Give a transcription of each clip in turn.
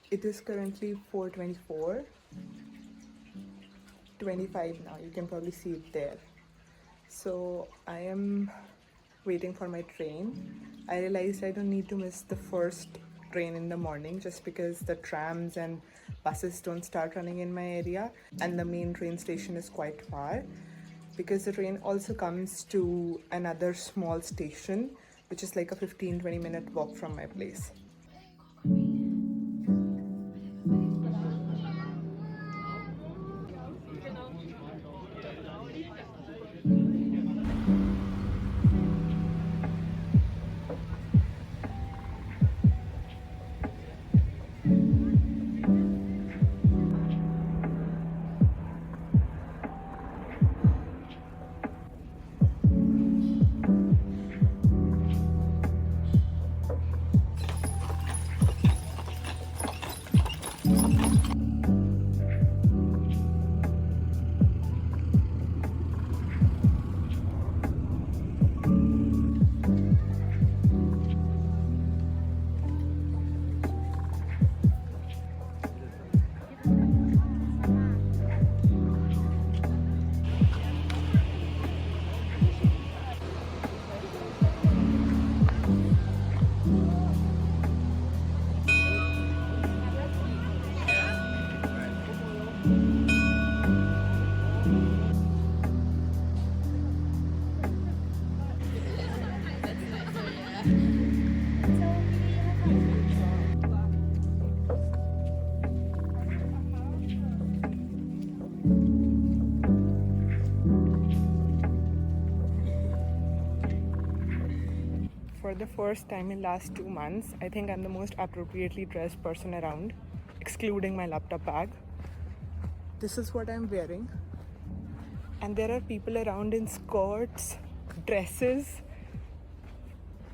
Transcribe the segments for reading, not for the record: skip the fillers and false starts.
It is currently 4:24, 25 now. You can probably see it there. So I am waiting for my train. I realized I don't need to miss the first train in the morning just because the trams and buses don't start running in my area, and the main train station is quite far because the train also comes to another small station which is like a 15-20 minute walk from my place. For the first time in last 2 months, I think I'm the most appropriately dressed person around, excluding my laptop bag. This is what I'm wearing. And there are people around in skirts, dresses.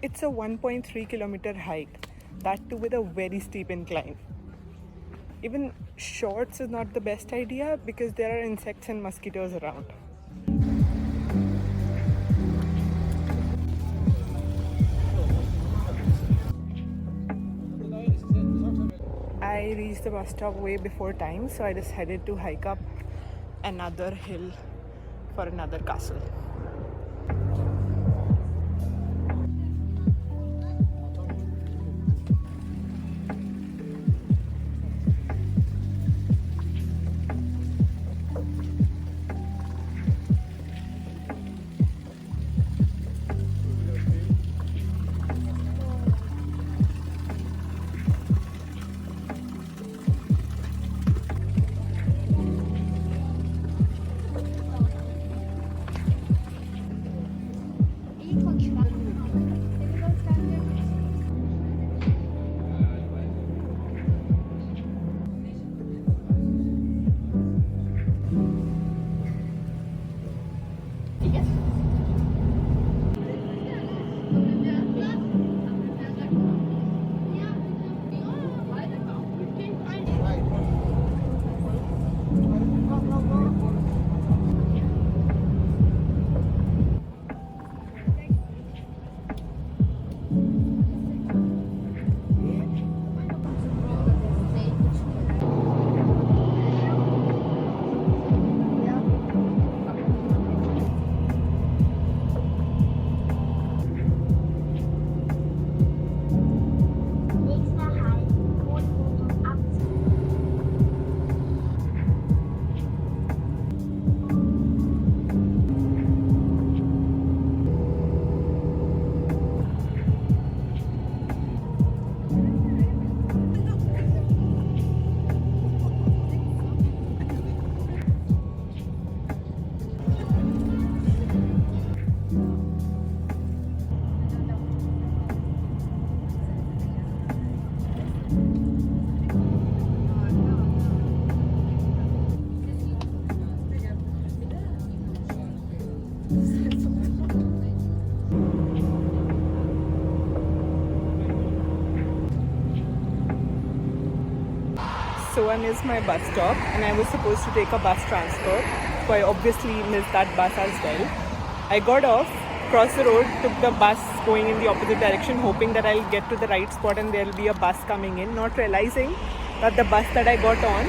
It's a 1.3 kilometer hike, that too with a very steep incline. Even shorts is not the best idea because there are insects and mosquitoes around. I reached the bus stop way before time, so I decided to hike up another hill for another castle. Suwan is my bus stop and I was supposed to take a bus transfer, so I obviously missed that bus as well. I got off crossed the road, took the bus going in the opposite direction, hoping that I'll get to the right spot and there'll be a bus coming in, not realizing that the bus that I got on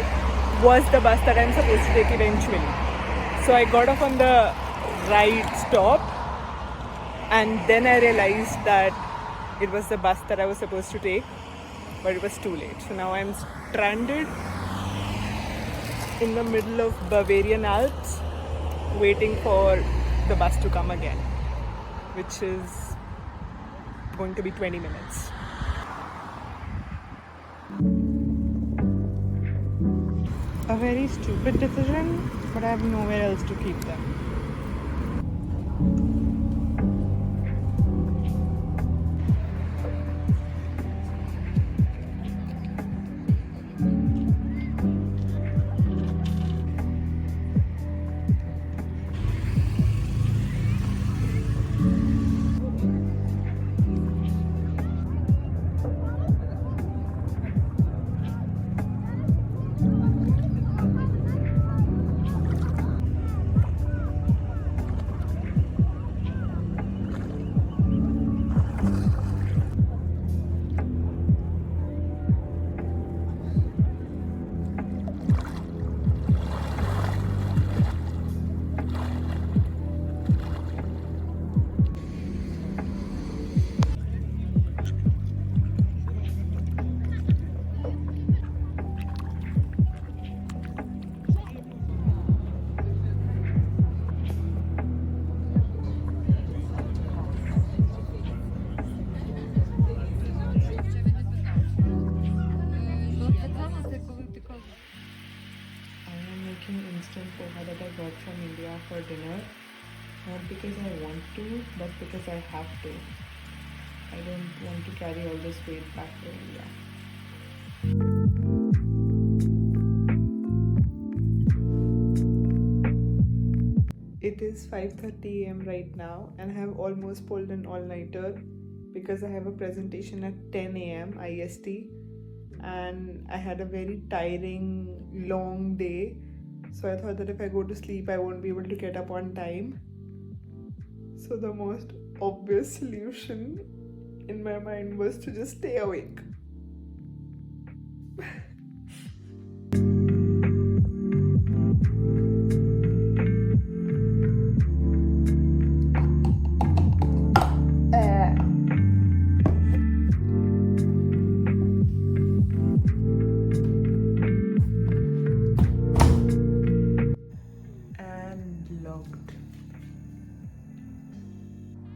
was the bus that I'm supposed to take eventually. So I got off on the right stop, and then I realized that it was the bus that I was supposed to take, but it was too late. So now I'm stranded in the middle of Bavarian Alps, waiting for the bus to come again, which is going to be 20 minutes. A very stupid decision, but I have nowhere else to keep them. Instant poha that I got from India for dinner, not because I want to, but because I have to. I don't want to carry all this weight back to India. It is 5:30 a.m. right now, and I have almost pulled an all-nighter because I have a presentation at 10 a.m. IST, and I had a very tiring, long day. So I thought that if I go to sleep, I won't be able to get up on time. So the most obvious solution in my mind was to just stay awake.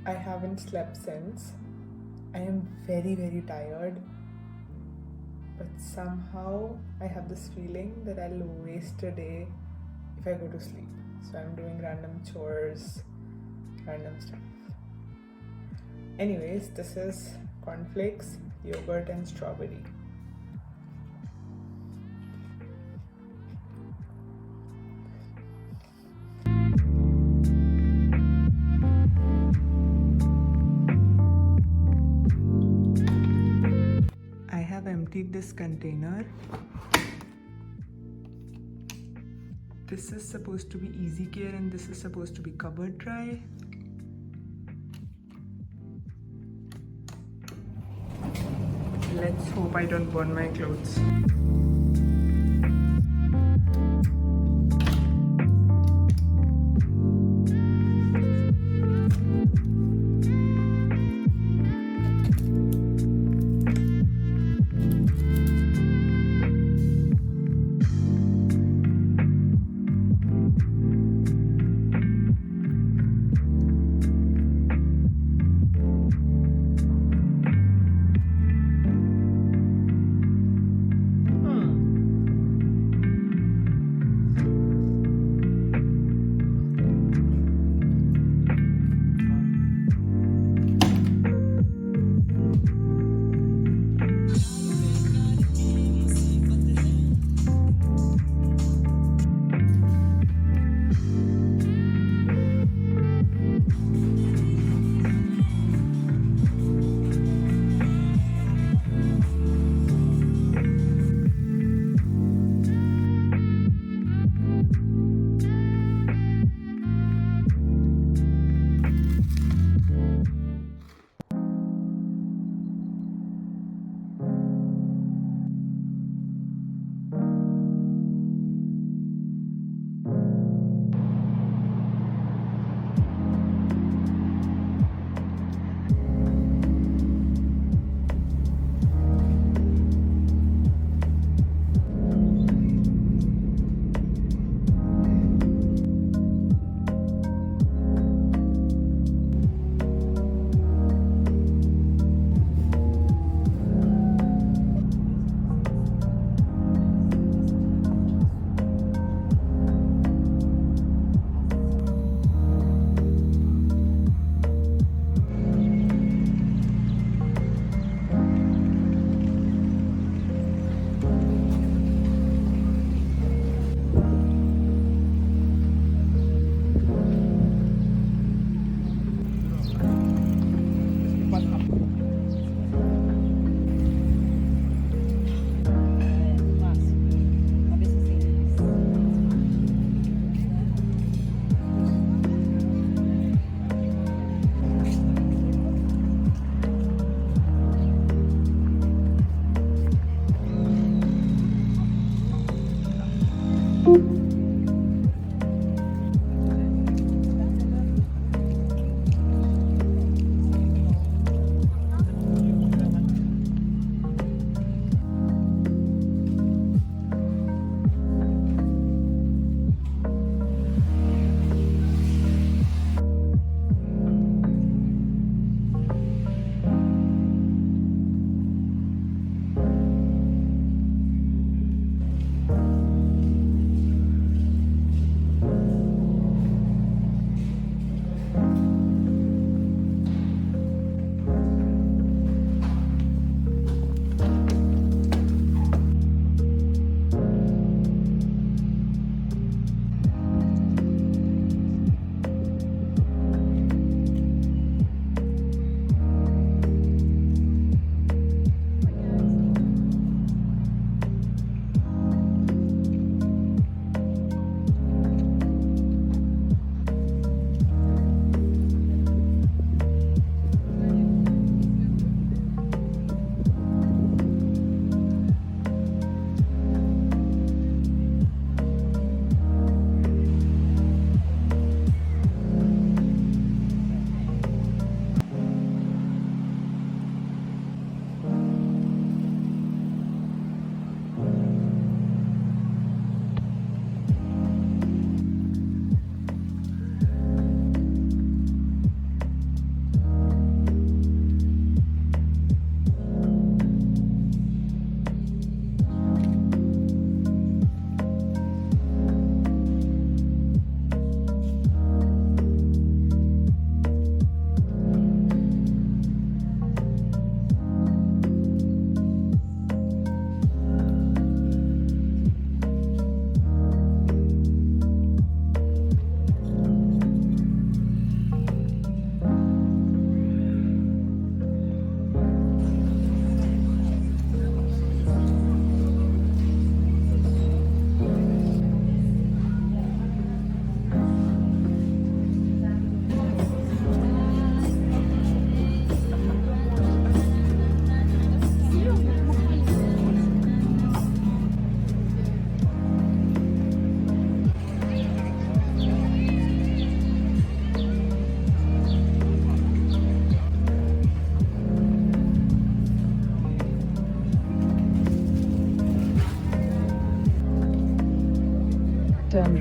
I haven't slept since. I am very, very tired, but somehow I have this feeling that I'll waste a day if I go to sleep. So I'm doing random chores, random stuff. Anyways, this is cornflakes, yogurt and strawberry. Emptied this container. This is supposed to be easy care and this is supposed to be cupboard dry. Let's hope I don't burn my clothes.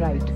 right.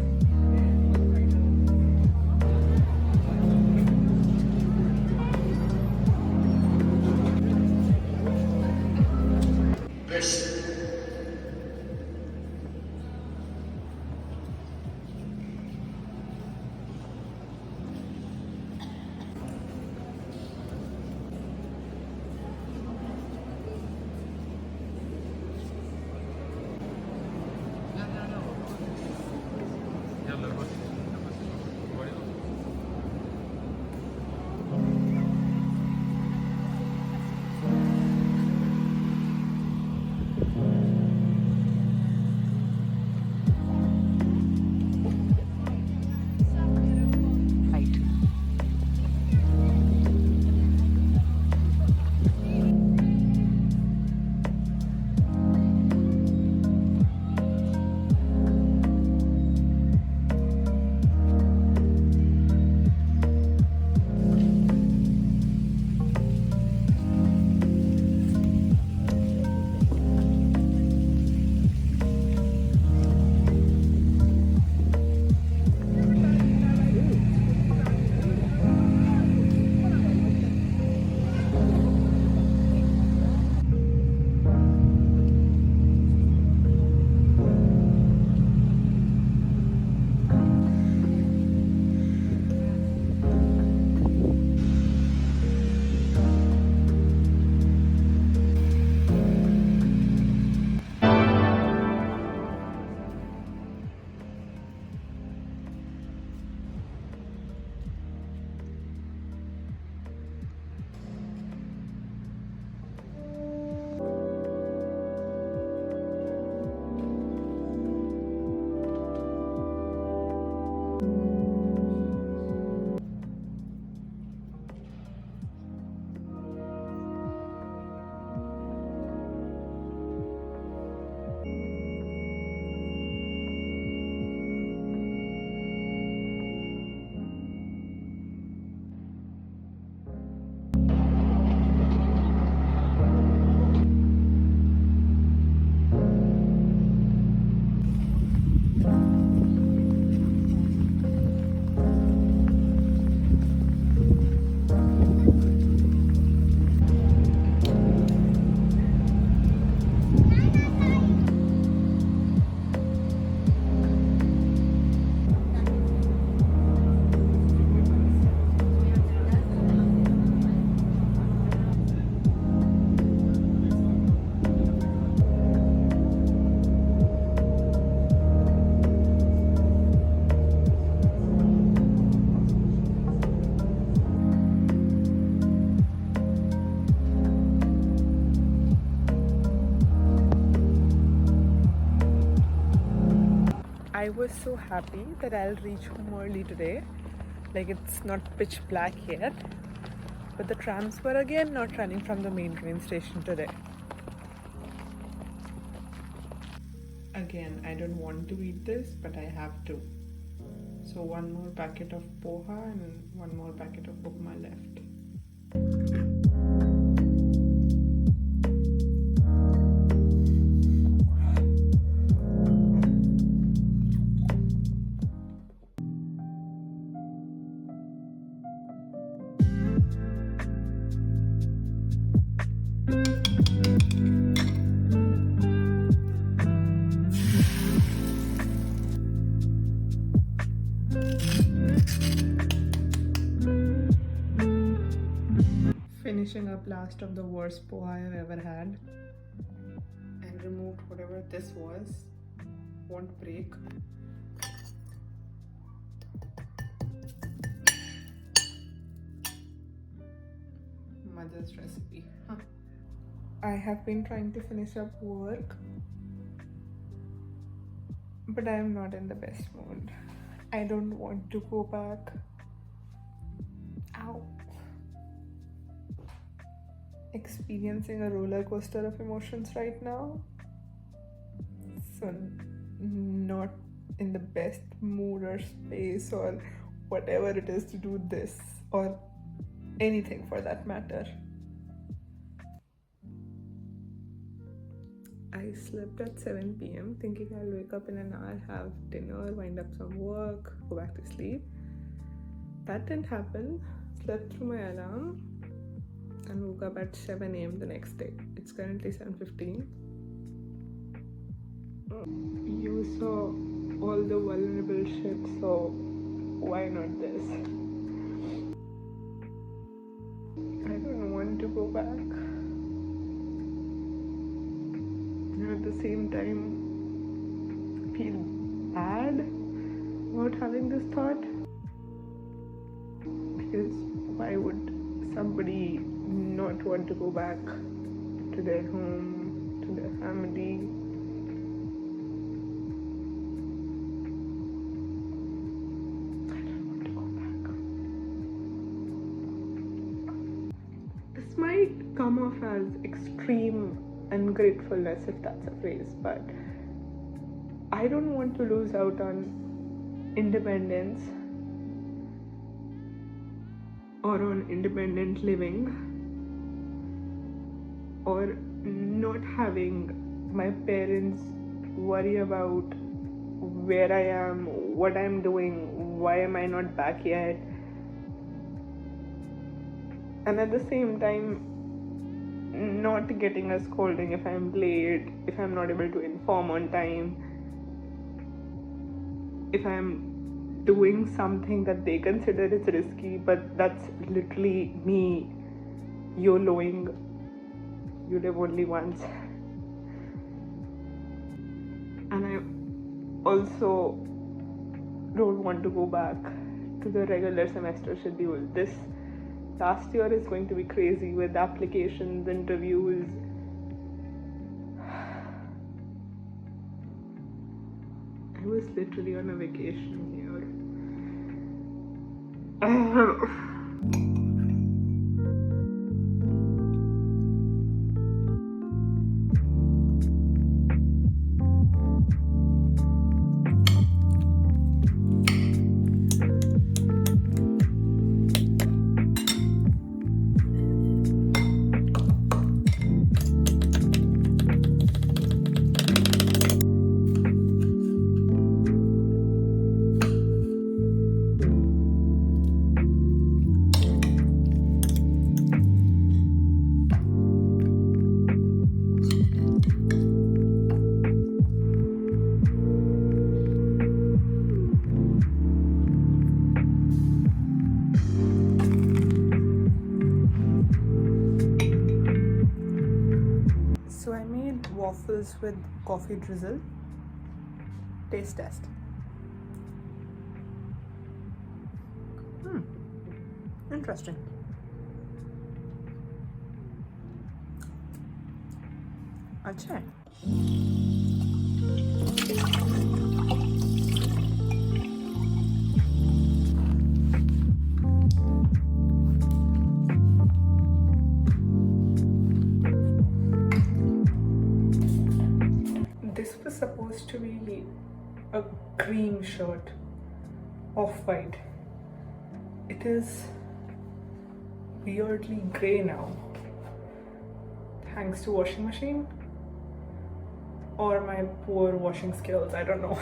I was so happy that I'll reach home early today. Like, it's not pitch black yet, but the trams were again not running from the main train station today. Again, I don't want to eat this, but I have to. So one more packet of poha and one more packet of upma left. Finishing up last of the worst poha I've ever had, and removed whatever this was. Won't break. Mother's recipe. I have been trying to finish up work, but I am not in the best mood. I don't want to go back. Ow. Experiencing a roller coaster of emotions right now. So, not in the best mood or space or whatever it is to do this or anything for that matter. I slept at 7 p.m. thinking I'll wake up in an hour, have dinner, wind up some work, go back to sleep. That didn't happen. Slept through my alarm and woke up at 7 a.m. the next day. It's currently 7:15. You saw all the vulnerable shit, so why not this? I don't want to go back. And at the same time, feel bad about having this thought. Because why would somebody not want to go back to their home, to their family? I don't want to go back. This might come off as extreme ungratefulness, if that's a phrase, but I don't want to lose out on independence or on independent living, or not having my parents worry about where I am, what I'm doing, why am I not back yet, and at the same time not getting a scolding if I'm late, if I'm not able to inform on time, if I'm doing something that they consider is risky, but that's literally me YOLOing. You live only once. And I also don't want to go back to the regular semester schedule. This last year is going to be crazy with applications, interviews. I was literally on a vacation here. So I made waffles with coffee drizzle. Taste test. Interesting. अच्छा है. This was supposed to be a cream shirt, off-white. It is weirdly grey now, thanks to washing machine or my poor washing skills, I don't know.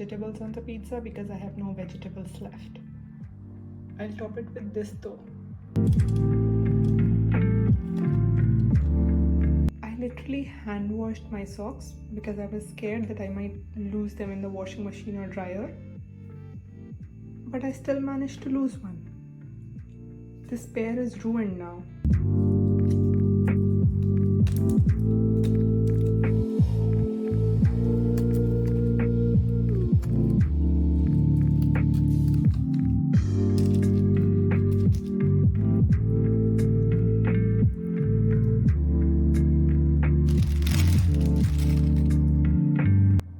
vegetables on the pizza because I have no vegetables left. I'll top it with this though. I literally hand washed my socks because I was scared that I might lose them in the washing machine or dryer. But I still managed to lose one. This pair is ruined now.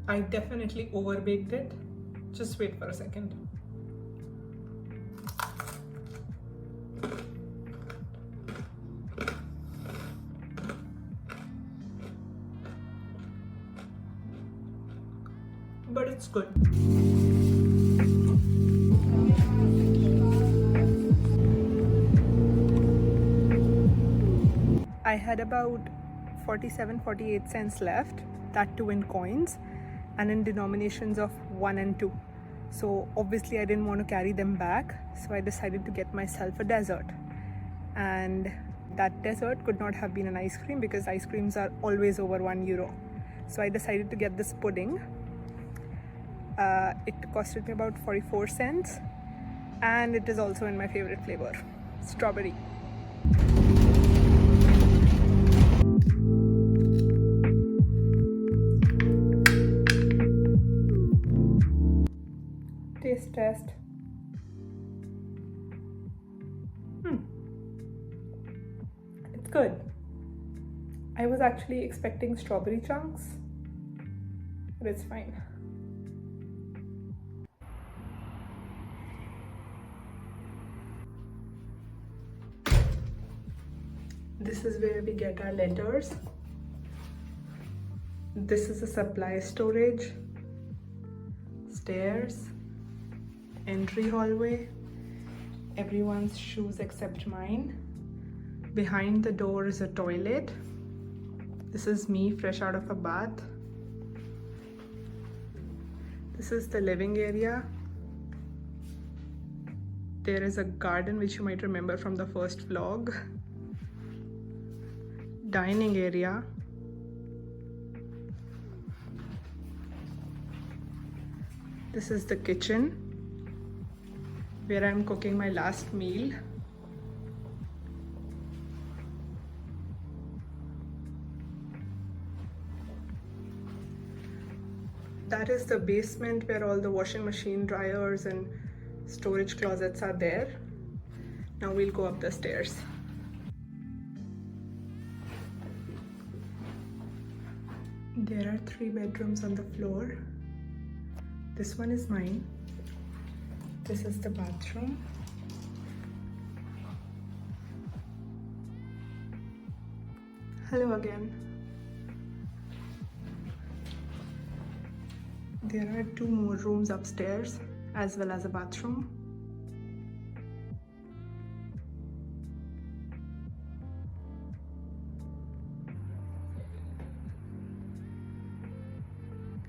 I definitely overbaked it. Just wait for a second. But it's good. I had about 47-48 cents left, that too in coins and in denominations of 1 and 2. So obviously I didn't want to carry them back, so I decided to get myself a dessert. And that dessert could not have been an ice cream because ice creams are always over €1. So I decided to get this pudding. It costed me about 44 cents and it is also in my favorite flavor, strawberry. Taste test. It's good. I was actually expecting strawberry chunks, but it's fine. This is where we get our letters. This is a supply storage, stairs, entry hallway, everyone's shoes except mine. Behind the door is a toilet. This is me fresh out of a bath. This is the living area. There is a garden which you might remember from the first vlog. Dining area. This is the kitchen where I'm cooking my last meal. That is the basement where all the washing machine, dryers and storage closets are there. Now we'll go up the stairs. There are 3 bedrooms on the floor. This one is mine. This is the bathroom. Hello again. There are 2 more rooms upstairs as well as a bathroom.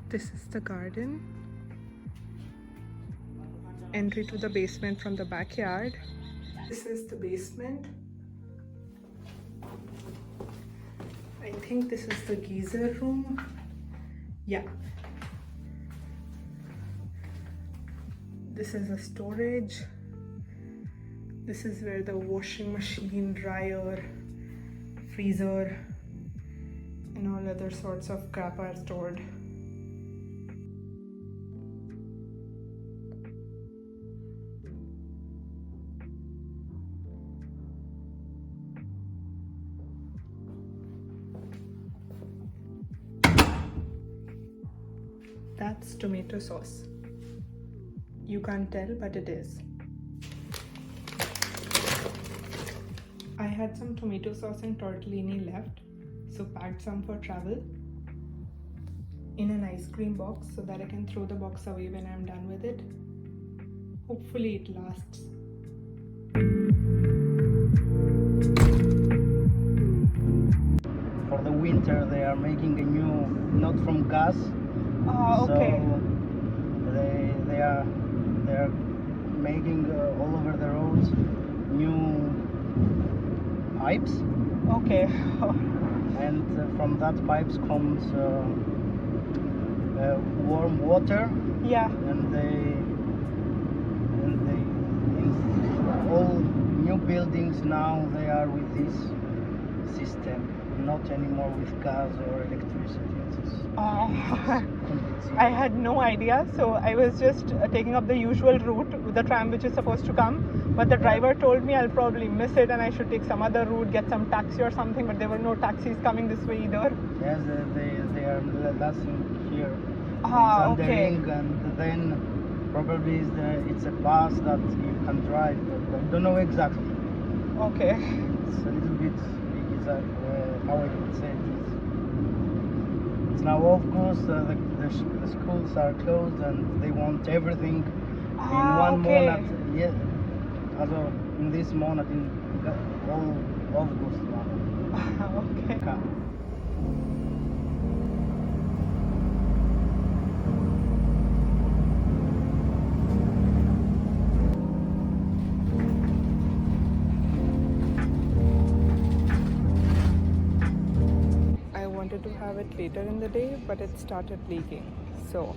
This is the garden. Entry to the basement from the backyard. This is the basement. I think this is the geyser room. Yeah. This is a storage. This is where the washing machine, dryer, freezer, and all other sorts of crap are stored. That's tomato sauce. You can't tell, but it is. I had some tomato sauce and tortellini left, so packed some for travel in an ice cream box so that I can throw the box away when I'm done with it. Hopefully it lasts. For the winter they are making a new, not from gas. Oh, okay. So They are making all over the roads new pipes, Okay. and from that pipes comes warm water, Yeah. and in all new buildings now they are with this system, not anymore with gas or electricity. It's complete zero. I had no idea, so I was just taking up the usual route with the tram which is supposed to come, but the driver told me I'll probably miss it and I should take some other route, get some taxi or something, but there were no taxis coming this way either. Yes, they are lasting here. Ah, It's on the okay. ring, and then probably it's a bus that you can drive, but I don't know exactly. Okay. It's a little bit, how I would say it. It's now August, the schools are closed and they want everything in one Okay. month. Yeah, also in this month, in all August now. Okay. I wanted to have it later in the day, but it started leaking. So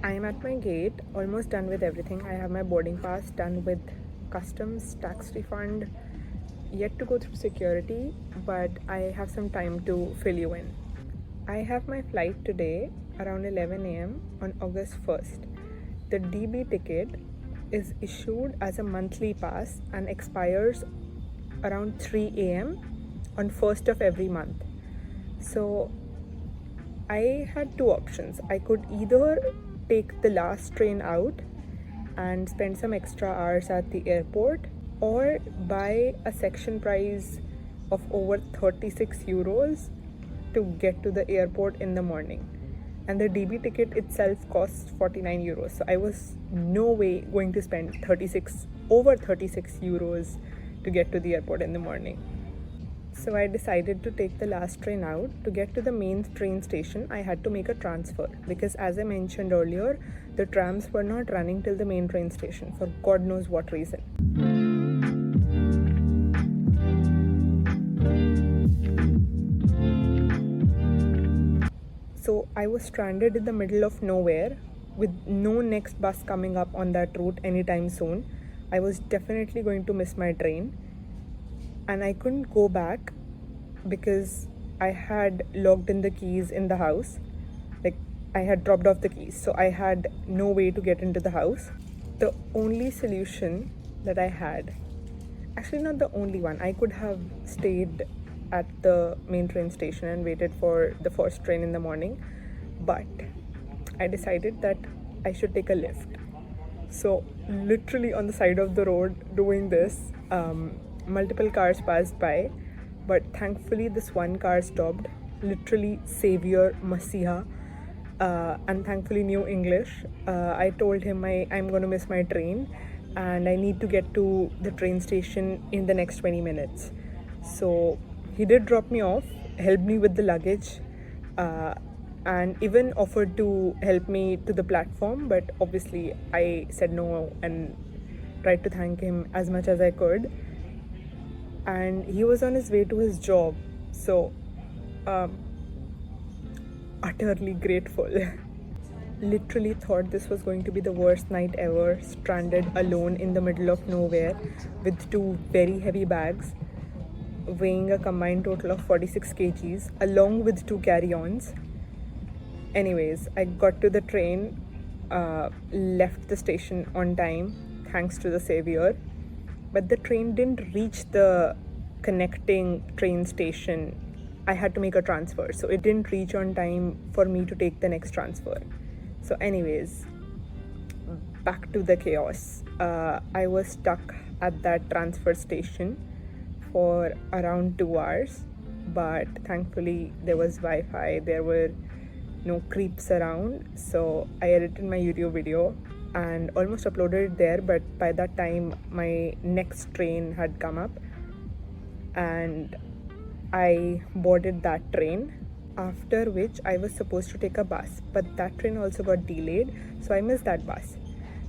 I am at my gate, almost done with everything. I have my boarding pass, done with customs, tax refund, yet to go through security, but I have some time to fill you in. I have my flight today around 11 a.m. on August 1st. The DB ticket is issued as a monthly pass and expires around 3 a.m. on 1st of every month. So I had two options. I could either take the last train out and spend some extra hours at the airport, or buy a section price of over 36 euros to get to the airport in the morning. And the DB ticket itself costs 49 euros. So I was no way going to spend over 36 euros to get to the airport in the morning. So I decided to take the last train out. To get to the main train station, I had to make a transfer because, as I mentioned earlier, the trams were not running till the main train station for God knows what reason. So I was stranded in the middle of nowhere with no next bus coming up on that route anytime soon. I was definitely going to miss my train. And I couldn't go back because I had locked in the keys in the house. Like, I had dropped off the keys, so I had no way to get into the house. The only solution that I had, actually not the only one, I could have stayed at the main train station and waited for the first train in the morning, but I decided that I should take a lift. So literally on the side of the road doing this, multiple cars passed by, but thankfully this one car stopped, literally Savior Masiha, and thankfully knew English. I told him I'm going to miss my train and I need to get to the train station in the next 20 minutes. So he did drop me off, helped me with the luggage, and even offered to help me to the platform, but obviously I said no and tried to thank him as much as I could. And he was on his way to his job, so utterly grateful. Literally thought this was going to be the worst night ever, stranded alone in the middle of nowhere with two very heavy bags weighing a combined total of 46 kgs along with two carry-ons. Anyways, I got to the train, left the station on time thanks to the Savior, but the train didn't reach the connecting train station. I had to make a transfer, so it didn't reach on time for me to take the next transfer. So anyways, back to the chaos. I was stuck at that transfer station for around 2 hours, but thankfully there was Wi-Fi, there were no creeps around, so I edited my YouTube video and almost uploaded it there, but by that time my next train had come up and I boarded that train, after which I was supposed to take a bus, but that train also got delayed, so I missed that bus.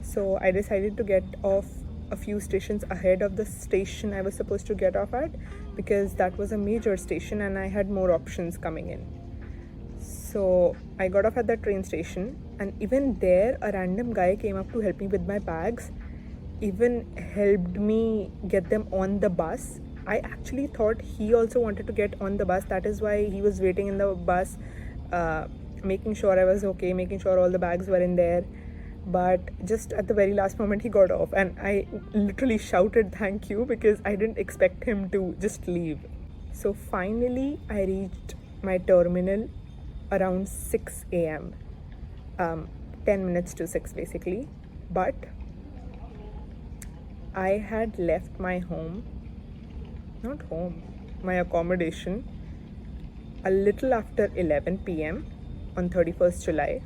So I decided to get off a few stations ahead of the station I was supposed to get off at, because that was a major station and I had more options coming in. So I got off at that train station, and even there a random guy came up to help me with my bags, even helped me get them on the bus. I actually thought he also wanted to get on the bus. That is why he was waiting in the bus, making sure I was okay, making sure all the bags were in there. But just at the very last moment he got off, and I literally shouted thank you because I didn't expect him to just leave. So finally I reached my terminal around 6 a.m. 10 minutes to 6 basically. But I had left my my accommodation a little after 11 p.m. on 31st July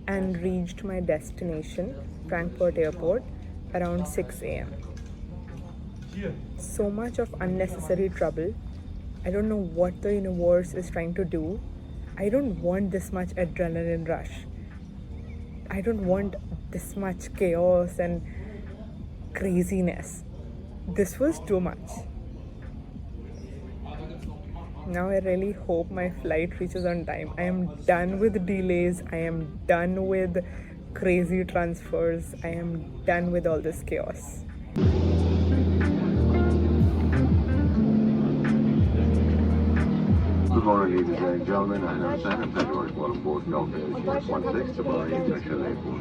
and reached my destination, Frankfurt Airport, around 6 a.m. So much of unnecessary trouble. I don't know what the universe is trying to do. I don't want this much adrenaline rush. I don't want this much chaos and craziness. This was too much. Now I really hope my flight reaches on time. I am done with delays. I am done with crazy transfers. I am done with all this chaos. Good morning, ladies and gentlemen. I understand I'm February on board Delta 16 to Bavaria International Airport.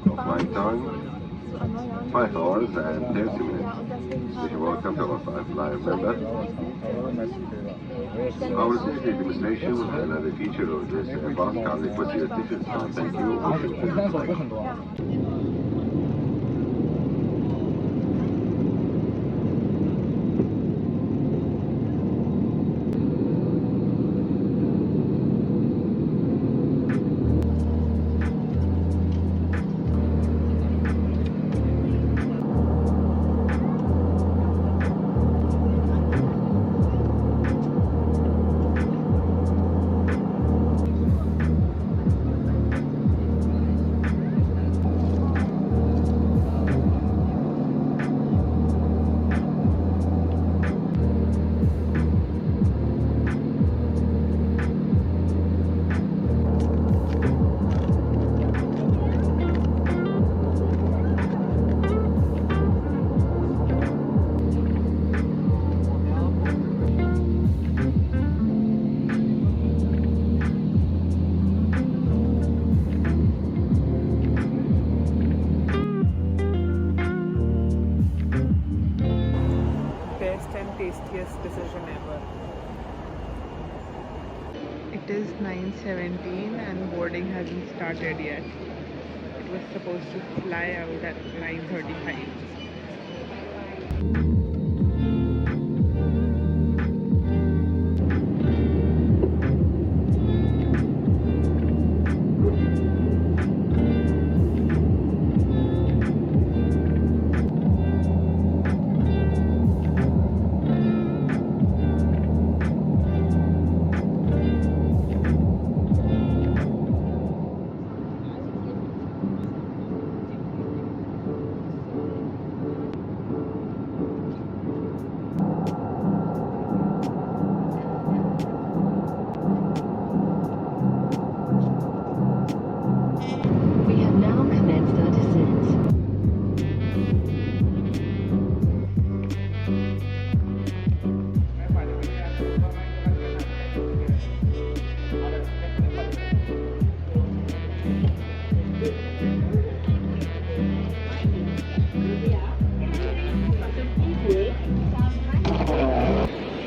Flight time 5 hours and 30 minutes. Wish you welcome to our 5 live member. Our safety demonstration and another feature of this bus can request your tickets. Thank you. Wish you a good flight. Tastiest decision ever. It is 9:17 and boarding hasn't started yet. It was supposed to fly out at 9:35.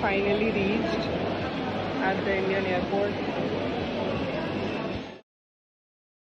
Finally reached at the Indian airport.